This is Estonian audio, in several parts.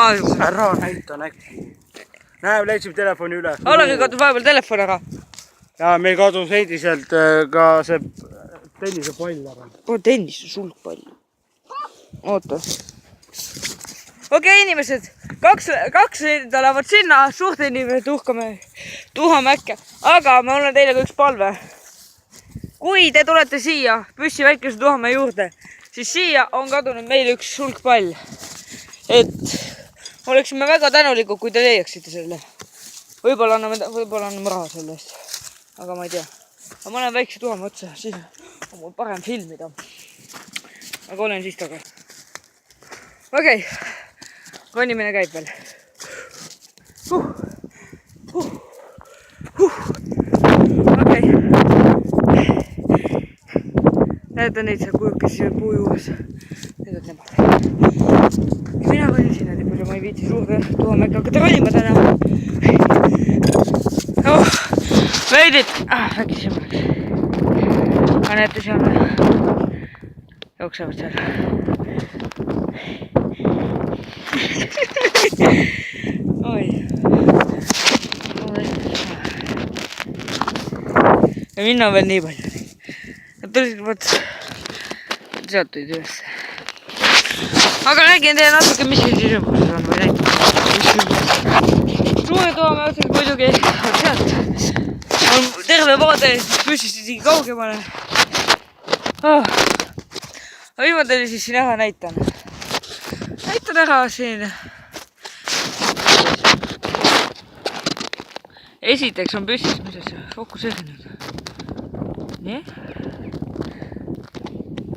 Ära näita näkku. Näe, leidsime telefoni üle. Alari kadus vahepeal telefon ära. Ja meil kadus endiselt ka see tennisepall ära. Tennis on sulgpall. Oota. Okei, inimesed. Kaks lähevad sinna. Suht inimesed tuhame äkke. Aga ma olen teile üks palve. Kui te tulete siia Püssi väikese tuhamäe juurde, siis siia on kadunud meil üks sulgpall. Et oleksime väga tänulikud, kui te leiaksite selle. Võib-olla anname raha selle eest. Aga ma ei tea. Aga ma olen väikse tuhamäe otsa, siis on mul parem filmida. Aga olen siis taga. Okei. Ronnimine käib veel. Okei. Näete neid seal kujukesi puu juures. Need on nemad. Mina konin sinna nii palju, ma ei viitsi suurde tuhamäkke hakata ronima täna. Veidid. Äkki siin oleks. Aga näete seal jooksevad seal. Oi. Ja minna on veel nii palju. Nad tulid sealt tulid üles. Aga nägin teie natuke, mis siin sündmuses on või näitab. Suure tuhamäe otsas muidugi sealt on terve vaade Püssist isegi kaugemale. Aga viimati oli siis siin ära näitan. Näitan ära siin. Esiteks on Püssis, mis see fokusseeri nüüd. Nii.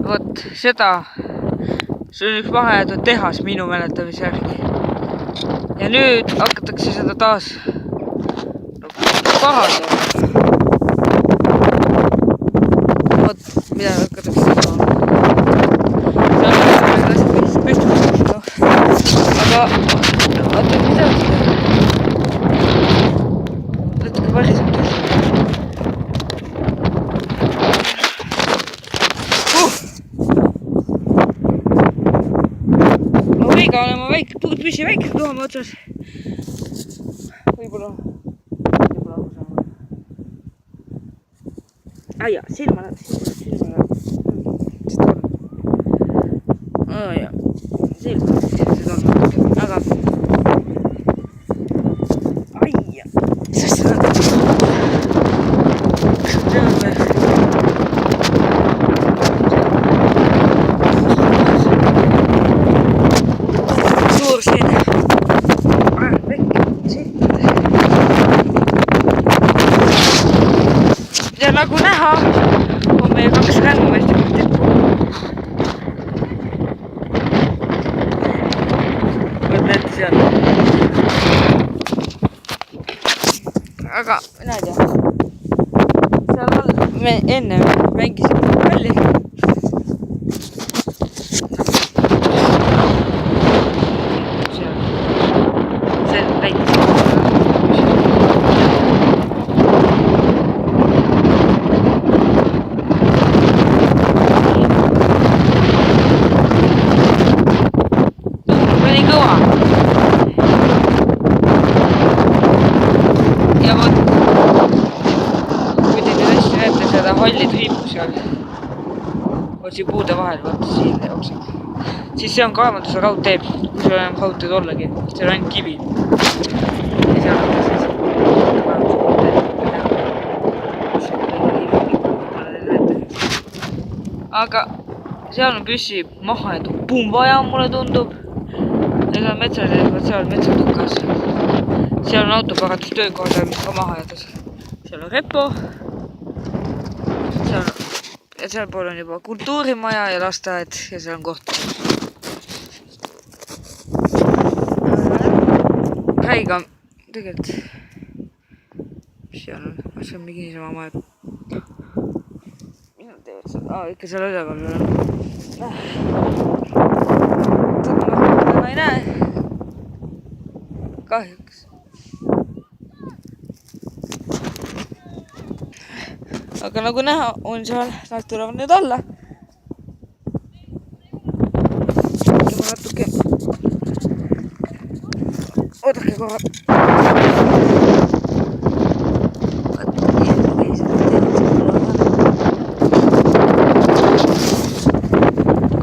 Vot seda, see on üks mahajäetud tehas minu mäletamise järgi. Ja nüüd hakatakse seda taas parandama. Vot, mida hakatakse seda. Aga vaata, mida seda. Natuke variseb. Ma võiga olema Püssi väikese tuhamäe otsas. Võib-olla aia, silma läheb. Silma seda on natuke, aga aia, sest seda suur siin ja nagu näha on meie kaks rännumeest juba tippu. Võt näete seal. Aga näed jah. Seal all me enne mängisime palli. See on väikese. Ja vot, kui te nüüd hästi näete seda halli triipu seal, otsi puude vahel, vaata siin jookseb. Siis see on kaevanduse raudtee, kui seal enam raudteed ollagi, see on ainult kivi. Ja seal on ka siis aga seal on Püssi maha ja pumbvaja, mulle tundub. Ja seal metsad, seal metsatukas. Seal on autoparandustöökohad, mis ka maha jätas. Seal on repo. Ja seal pool on juba kultuurimaja ja lasteaed ja seal on koht. Häiga, tegelikult. Mis seal on? See on mingi niisama maja. Minu teevad seda. Ikka seal üleval on. Ma ei näe. Kahjuks. Aga nagu näha, on seal, nad tulevad nüüd alla. Ma natuke oodake korra.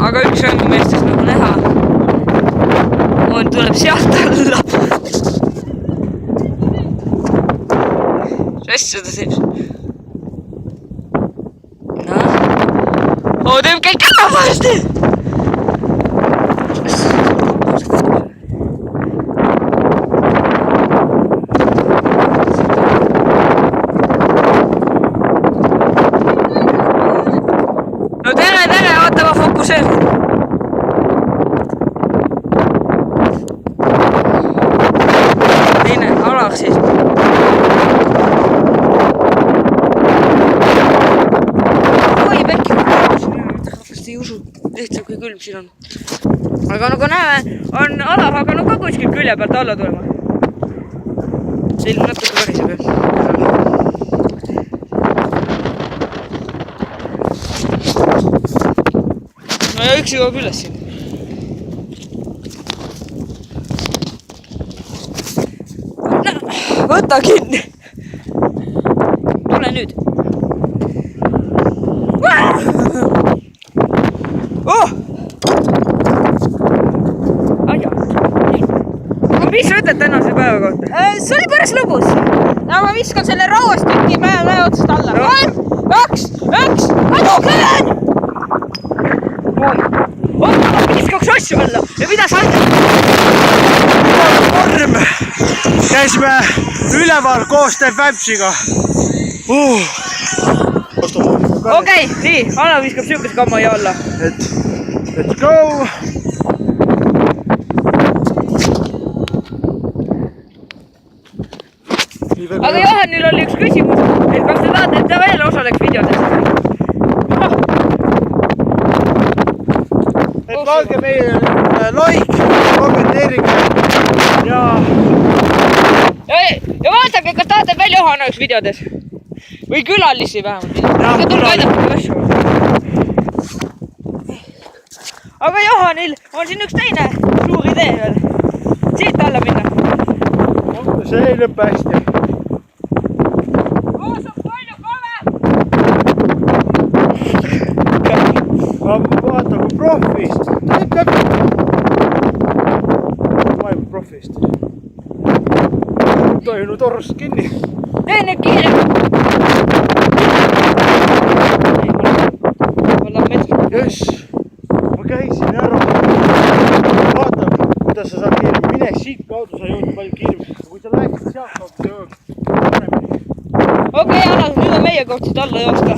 Aga üks mängumeestest nagu näha tuleb sealt alla. Asja ta teeb. Teeb kõik ära varsti! No tere, oota ma fokuseerin. Teine, Alar siis. Ei usu, lihtsalt kui külm siin on. Aga nagu näeme, on Alav hakanud ka kuskil külje pealt alla tulema. See ilm natuke variseb ju. No ja üks jõuab üles siin. Võta kinni! Tule nüüd! Mis sa ütled tänase päeva kohta? See oli päris lõbus. Ja ma viskan selle rauastüki mäe otsast alla. 3, 2, 1, adukõven! Oota, ma viskaks asju alla. Ja mida sa ütled? Vorm! Käisime üleval koostöö Väpsiga. Okei, nii. Alav viskab sihukese kamma ja alla. Let's go! Aga Johannil oli üks küsimus, et kas te tahate, et ta veel osaleks videodest? Et valge meie like, kommenteerige ja vaadake, kas tahate veel Johan oleks videodes? Või külalisi vähemalt. Ja, külalisi. Aga Johanil on siin üks teine suur idee veel. Siit alla minna. See ei lõppe hästi. Vaata kui profist. Maailma profist. Tohinu torust kinni. Tee nüüd kiire. Jess, ma käisin ära. Vaata, kuidas sa saad kiirem. Mine siit kaudu, sa jõud palju kiirem. Kui sa läheksid sealt kaudu, sa jõud. Okei, Alar, nüüd on meie koht siit alla joosta.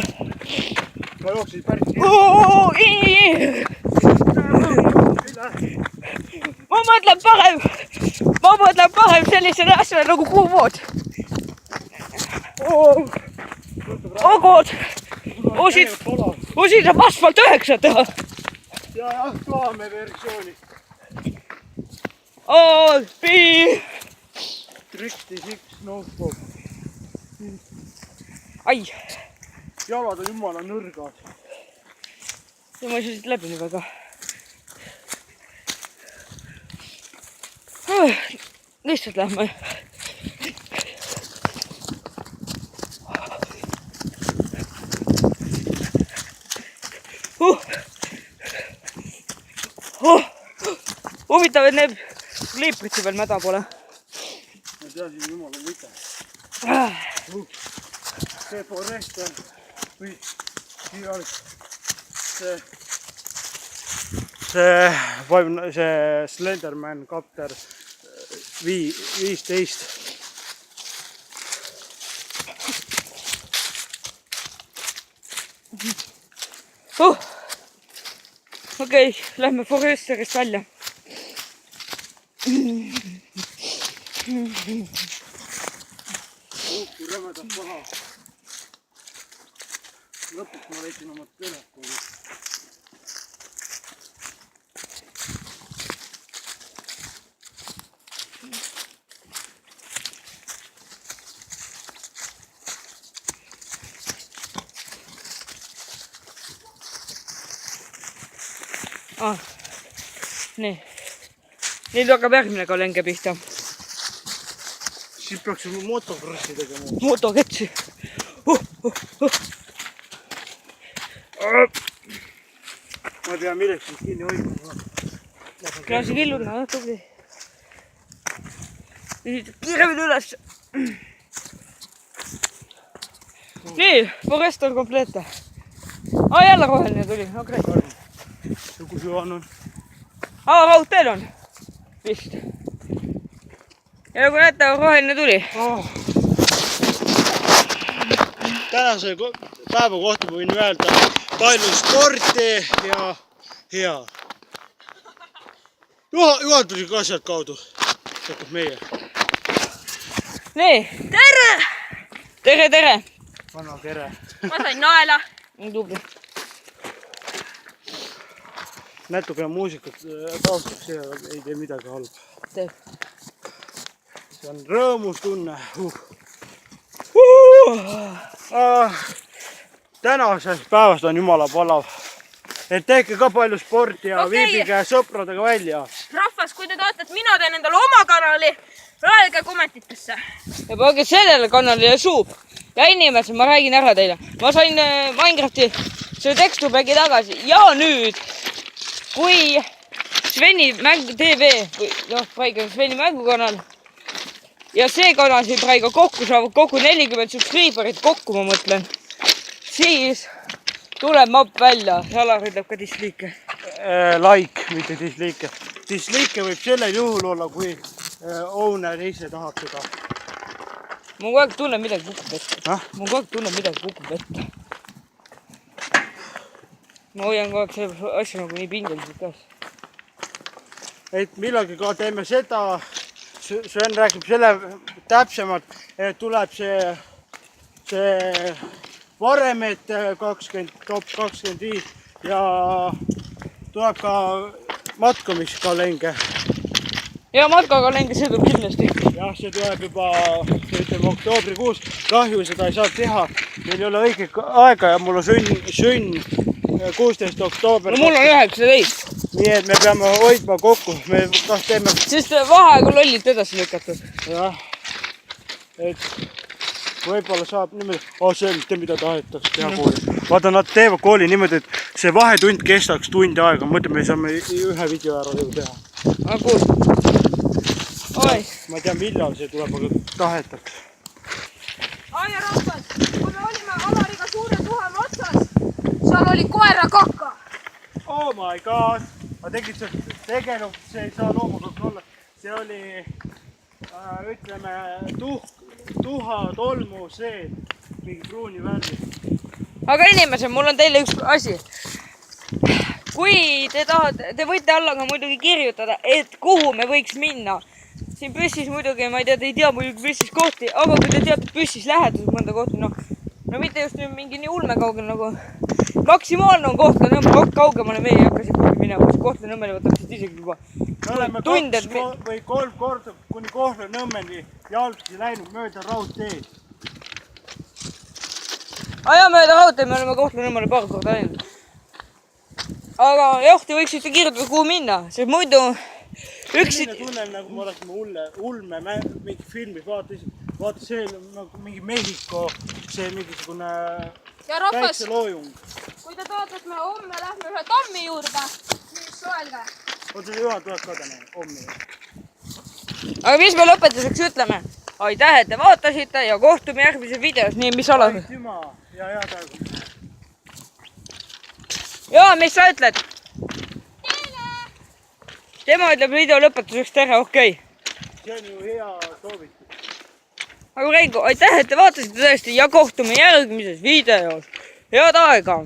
Ma jooksin päris kiirem. Ma mõtlen parem sellisele asjale nagu kuumood. Ogood! Siit saab asfalt 9 teha. Ja tuame versiooni. Pii! Trikti siks nosebob. Ai! Jalad on jumala nõrgad. Ja ma ei saa siit läbi nii väga. Lihtsalt lähme. Huvitav, et need liipritsi veel mäda pole. Ma teasin jumala võte. See Forester või see Slenderman Capter 15. Okei, lähme Foresterist välja. Kui rämedad paha. Lõpuks ma leidsin oma telefoni. Nii. Nüüd hakkab järgmine kalenge pihta. Siis peaks motokrossi tegema. Motoketsi. Ma pean milleks siis kinni hoidma. Klaasi killuna, tubli. Kiiremini üles. Nii, forest on kompleetne. Jälle roheline tuli, okei. Kus Juhan on? Raudteel on. Vist. Ja nagu näete, roheline tuli. Tänase päeva kohta võin öelda palju sporti ja hea. Juhan tuli ka sealt kaudu. Hakkab meie. Nii, tere! Tere! Vana kere. Ma sain naela. Tubli. Natuke muusikat taustaks, ei tee midagi halba. Teeb. See on rõõmus tunne. Tänasest päevast on jumala palav. Et tehke ka palju sporti ja viibige sõpradega välja. Rahvas, kui te tahate, et mina teen endale oma kanali, öelge kommentitesse. Ja pange sellele kanalile suub. Ja inimesed, ma räägin ära teile. Ma sain Minecrafti selle tekstupegi tagasi. Ja nüüd, kui Sveni Mäng TV, praegu on Sveni mängukanal, ja see kanal siin praegu kokku saavad kokku 40 subscriberit kokku, ma mõtlen, siis tuleb mapp välja. Alar ütleb ka dislike. Like, mitte dislike. Dislike võib sellel juhul olla, kui owner ise tahab seda. Ma kogu aeg tunnen midagi kukub ette. Ma hoian kogu aeg selle asja nagu nii pingeliselt käes. Et millalgi ka teeme seda, Sven räägib selle täpsemalt, et tuleb see varemet 20, top 25 ja tuleb ka matkamiskalenge. Ja matkakalenge, see tuleb kindlasti. Jah, see tuleb juba, ütleme, oktoobrikuus. Kahju seda ei saa teha. Meil ei ole õige aega ja mul on sünn 16. oktoober. No mul on 19. Nii et me peame hoidma kokku. Me kas teeme... Sest vaheaeg on lollilt edasi lükatud. Jah. Et võib-olla saab niimoodi... see mitte mida tahetakse teha kooli. Vaata, nad teevad kooli niimoodi, et see vahetund kestaks tundi aega. Mõtleme, me saame ühe video ära teha. Oi. Ma ei tea, millal see tuleb, aga tahetakse. Ja rahvas, kui me olime Alariga suure tuhame otsas, seal oli koera kaka. Oh my god! Ma tegid tegelikult, see ei saa loomakakka olla. See oli, ütleme, tuha, tolmu, see, mingi pruuni värvi. Aga inimesed, mul on teile üks asi. Kui te tahate, te võite alla ka muidugi kirjutada, et kuhu me võiks minna. Siin püssis muidugi, ma ei tea, te ei tea muidugi püssis kohti, aga kui te teate püssis läheduses mõnda kohti, no mitte just mingi nii ulme kaugel nagu maksimaalne on Kohtla-Nõmme, kaugemale me ei hakka siit kuhugi minema, sest Kohtla-Nõmmele võtab siit isegi juba Me oleme tunde. 2 või 3 korda kuni Kohtla-Nõmmeni jalgsi läinud mööda raudteed. Ja mööda raudteed me oleme Kohtla-Nõmmele paar korda läinud. Aga jah, te võiksite kirjutada, kuhu minna, sest muidu Selline tunnen, nagu me oleksime ulme mingi filmis, vaata see nagu mingi Mehhiko, see mingisugune päikseloojung. Kui te tahate, et me homme lähme ühe tammi juurde, siis öelge. Oota, see Juhan tuleb ka täna homme. Aga mis me lõpetuseks ütleme? Aitäh, et te vaatasite ja kohtume järgmises videos. Nii, mis Alar? Aitüma ja head aega. Ja, mis sa ütled? Tema ütleb video lõpetuseks tere, okei. See on ju hea soovitus. Aga Reigo, aitäh, et te vaatasite tõesti ja kohtume järgmises videos. Head aega!